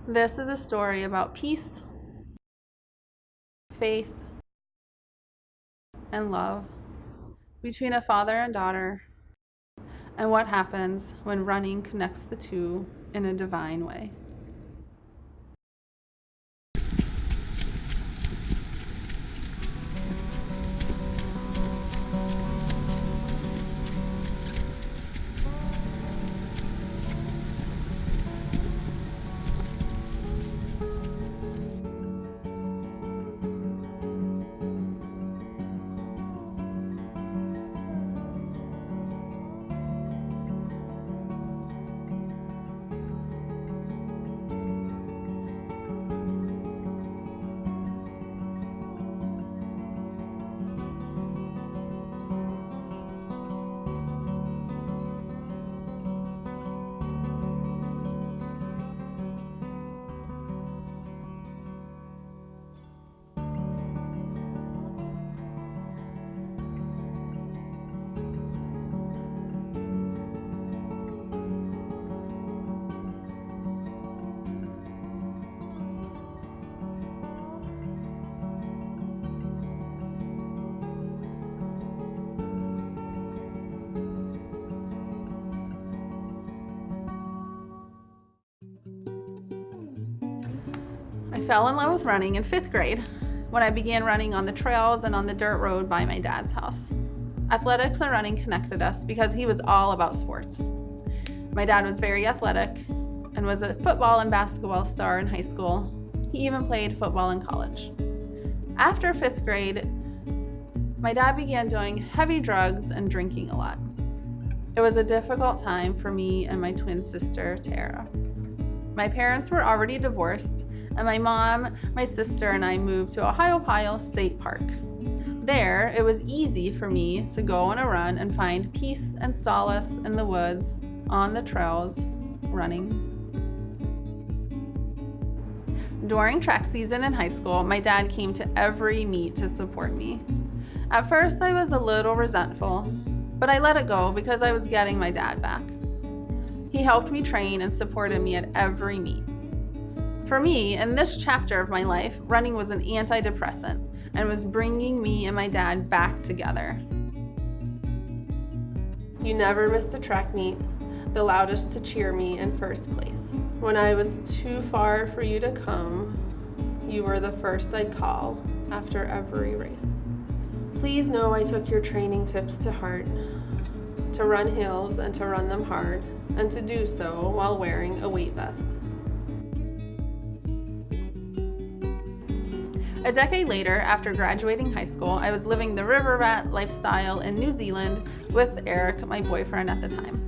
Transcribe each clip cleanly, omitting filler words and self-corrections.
This is a story about peace, faith, and love between a father and daughter, and what happens when running connects the two in a divine way. I fell in love with running in 5th grade when I began running on the trails and on the dirt road by my dad's house. Athletics and running connected us because he was all about sports. My dad was very athletic and was a football and basketball star in high school. He even played football in college. After 5th grade, my dad began doing heavy drugs and drinking a lot. It was a difficult time for me and my twin sister, Tara. My parents were already divorced, and my mom, my sister, and I moved to Uniontown State Park. There, it was easy for me to go on a run and find peace and solace in the woods, on the trails, running. During track season in high school, my dad came to every meet to support me. At first, I was a little resentful, but I let it go because I was getting my dad back. He helped me train and supported me at every meet. For me, in this chapter of my life, running was an antidepressant and was bringing me and my dad back together. You never missed a track meet, the loudest to cheer me in first place. When I was too far for you to come, you were the first I'd call after every race. Please know I took your training tips to heart, to run hills and to run them hard, and to do so while wearing a weight vest. A decade later, after graduating high school, I was living the river rat lifestyle in New Zealand with Eric, my boyfriend at the time.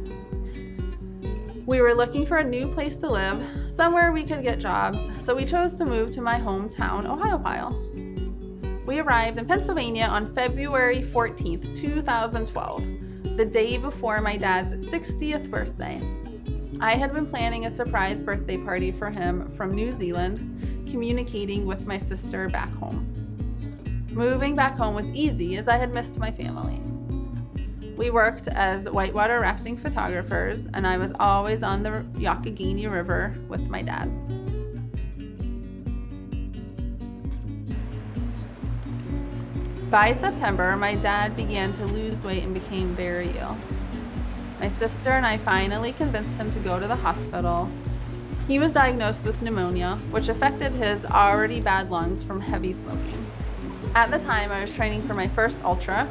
We were looking for a new place to live, somewhere we could get jobs, so we chose to move to my hometown, Uniontown. We arrived in Pennsylvania on February 14th, 2012, the day before my dad's 60th birthday. I had been planning a surprise birthday party for him from New Zealand, communicating with my sister back home. Moving back home was easy as I had missed my family. We worked as whitewater rafting photographers, and I was always on the Youghiogheny River with my dad. By September, my dad began to lose weight and became very ill. My sister and I finally convinced him to go to the hospital. He was diagnosed with pneumonia, which affected his already bad lungs from heavy smoking. At the time, I was training for my first ultra,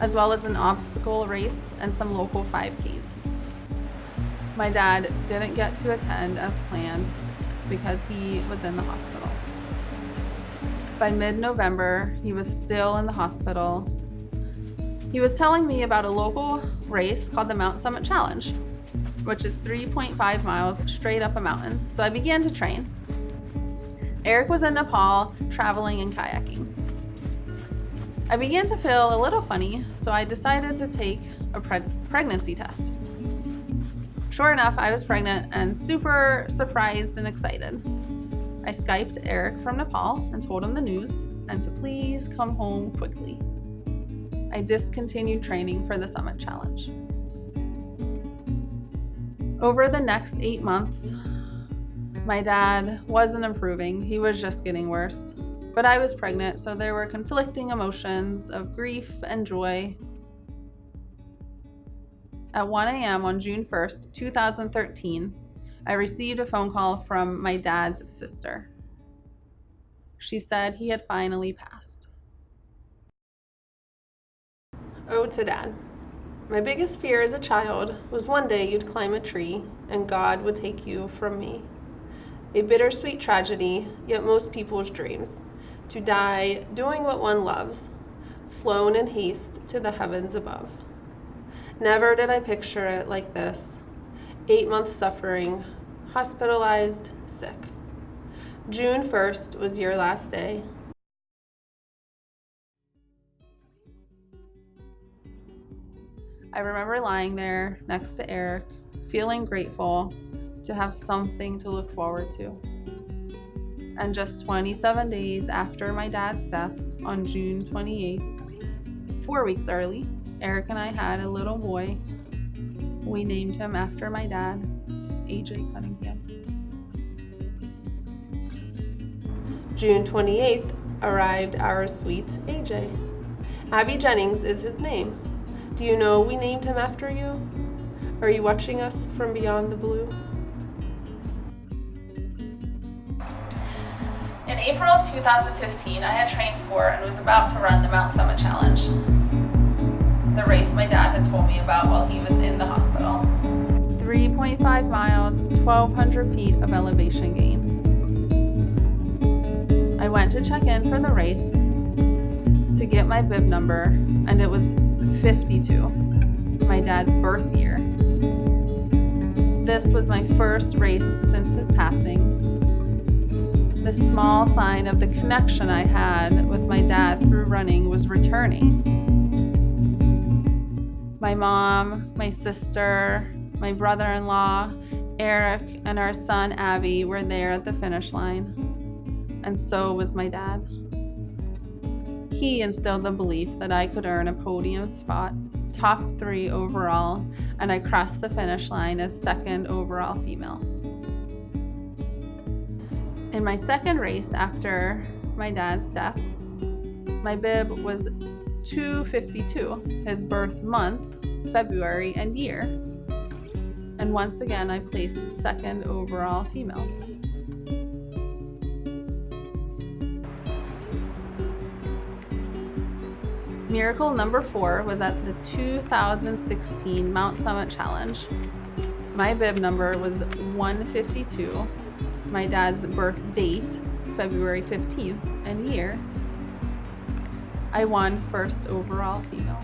as well as an obstacle race and some local 5Ks. My dad didn't get to attend as planned because he was in the hospital. By mid-November, he was still in the hospital. He was telling me about a local race called the Mount Summit Challenge, which is 3.5 miles straight up a mountain, so I began to train. Eric was in Nepal, traveling and kayaking. I began to feel a little funny, so I decided to take a pregnancy test. Sure enough, I was pregnant and super surprised and excited. I Skyped Eric from Nepal and told him the news and to please come home quickly. I discontinued training for the Summit Challenge. Over the next 8 months, My dad wasn't improving, he was just getting worse. But I was pregnant, so there were conflicting emotions of grief and joy. At 1 a.m. on June 1st, 2013, I received a phone call from my dad's sister. She said he had finally passed. Oh, to Dad. My biggest fear as a child was one day you'd climb a tree and God would take you from me. A bittersweet tragedy, yet most people's dreams. To die doing what one loves, flown in haste to the heavens above. Never did I picture it like this. 8 months suffering, hospitalized, sick. June 1st was your last day. I remember lying there next to Eric, feeling grateful to have something to look forward to. And just 27 days after my dad's death, on June 28th, 4 weeks early, Eric and I had a little boy. We named him after my dad, AJ Cunningham. June 28th arrived our sweet AJ. Abby Jennings is his name. Do you know we named him after you? Are you watching us from beyond the blue? In April of 2015, I had trained for and was about to run the Mount Summit Challenge, the race my dad had told me about while he was in the hospital. 3.5 miles, 1,200 feet of elevation gain. I went to check in for the race to get my bib number, and it was 52, my dad's birth year. This was my first race since his passing. The small sign of the connection I had with my dad through running was returning. My mom, my sister, my brother-in-law, Eric, and our son Abby were there at the finish line, and so was my dad. He instilled the belief that I could earn a podium spot, top 3 overall, and I crossed the finish line as 2nd overall female. In my second race after my dad's death, my bib was 252, his birth month, February, and year. And once again, I placed 2nd overall female. Miracle number 4 was at the 2016 Mount Summit Challenge. My bib number was 152. My dad's birth date, February 15th, and year. I won 1st overall female.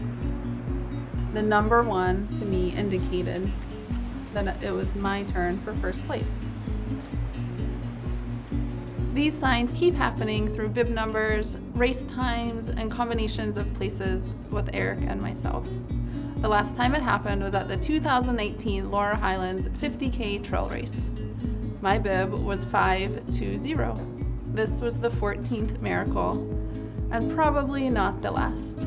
The number 1 to me indicated that it was my turn for 1st place. These signs keep happening through bib numbers, race times, and combinations of places with Eric and myself. The last time it happened was at the 2018 Laura Highlands 50K trail race. My bib was 520. This was the 14th miracle, and probably not the last.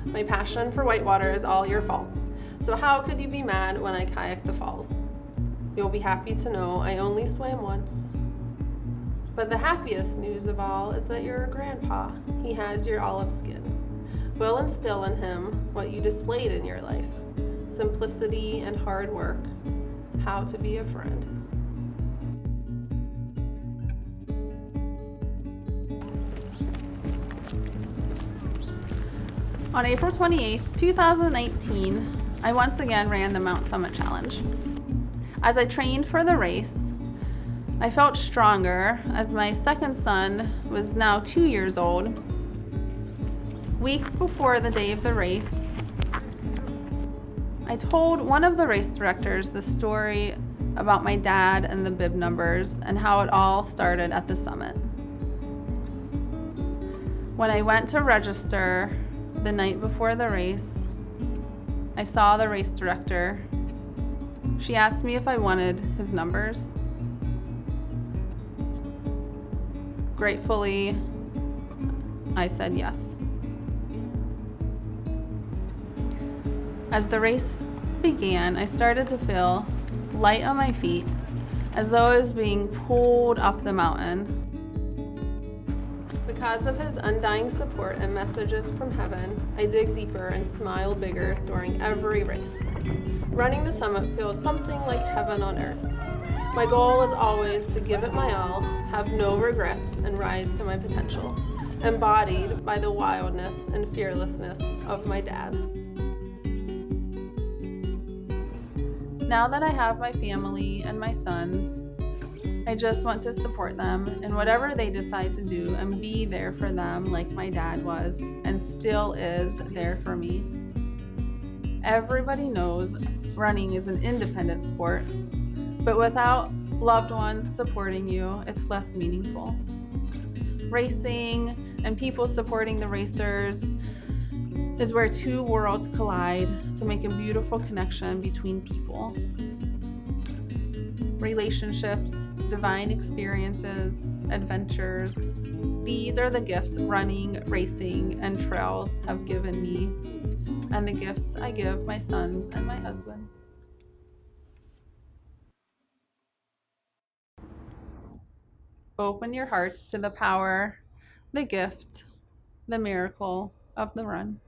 My passion for whitewater is all your fault. So how could you be mad when I kayaked the falls? You'll be happy to know I only swam once. But the happiest news of all is that you're a grandpa. He has your olive skin. We'll instill in him what you displayed in your life: simplicity and hard work, how to be a friend. On April 28, 2019, I once again ran the Mount Summit Challenge. As I trained for the race, I felt stronger as my second son was now 2 years old. Weeks before the day of the race, I told one of the race directors the story about my dad and the bib numbers and how it all started at the summit. When I went to register the night before the race, I saw the race director. She asked me if I wanted his numbers. Gratefully, I said yes. As the race began, I started to feel light on my feet as though I was being pulled up the mountain. Because of his undying support and messages from heaven, I dig deeper and smile bigger during every race. Running the summit feels something like heaven on earth. My goal is always to give it my all, have no regrets, and rise to my potential, embodied by the wildness and fearlessness of my dad. Now that I have my family and my sons, I just want to support them in whatever they decide to do and be there for them like my dad was and still is there for me. Everybody knows running is an independent sport, but without loved ones supporting you, it's less meaningful. Racing and people supporting the racers is where two worlds collide to make a beautiful connection between people. Relationships, divine experiences, adventures. These are the gifts running, racing, and trails have given me, and the gifts I give my sons and my husband. Open your hearts to the power, the gift, the miracle of the run.